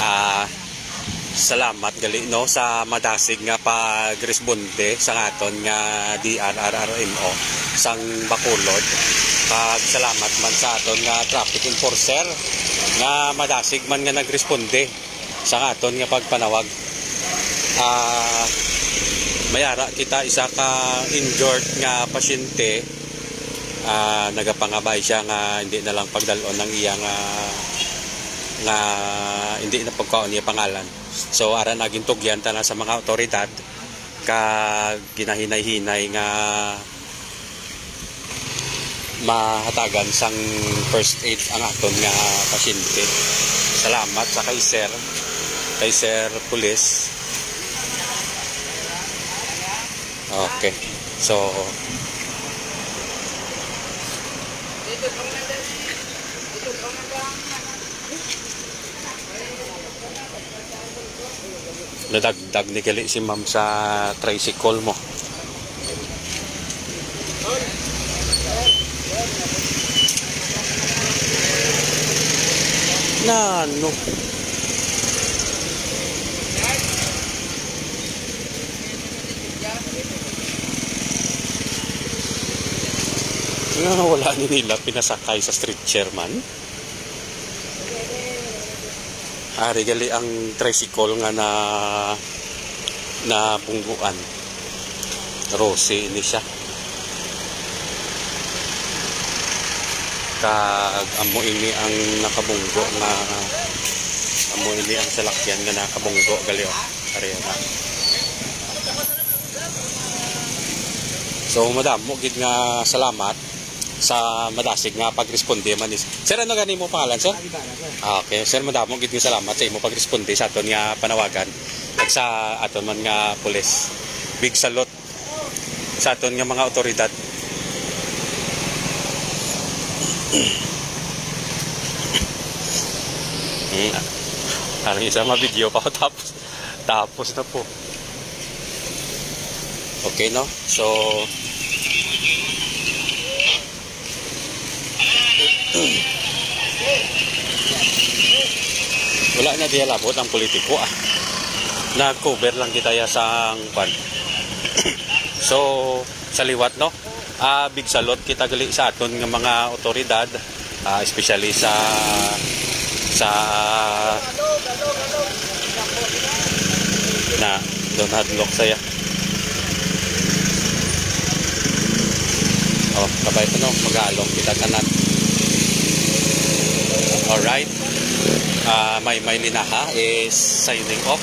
Ah, salamat gali no sa madasig nga pagresponde sa aton nga DRRRMO sang Bacolod. Salamat man sa aton nga traffic enforcer nga madasig man nga nagresponde sa aton nga pagpanawag. Mayara kita isa ka injured nga pasyente, nagapangabay siya nga hindi na lang pagdalon ng iya nga hindi na pagkaon niya pangalan. So ara naging tugyan ta na sa mga otoridad ka ginahinay-hinay nga mahatagan sang first aid ang aton nga pasyente. Salamat sa kay Sir Police. Okay. So nadagdag ni gali si ma'am sa tricycle mo. Na no. Wala ni nila pinasakay sa street chairman. Ari gali ang tricycle nga na bungguan. Rose ini siya. Amo ini ang nakabunggo nga amo ini ang salakyan nga nakabunggo gali ari na. So madamo gid nga salamat sa madasig nga pagresponde man is. Sir, ano gani mo pangalan, sir? Okay, sir, madamo gid nga salamat sa imo pagresponde sa aton nga panawagan ag sa aton man nga pulis. Big salute sa aton nga mga otoridad. Ang isa ma-video pa tapos na po. Okay, no? So wala na diya labot ang politiko nag-cover lang kita ya sang pan. So sa liwat no, big salute kita gali sa aton nga mga otoridad, especially sa na don't hadlock saya. Kabay ano, mag-aalong kita kanan. Alright. My Linaha is signing off.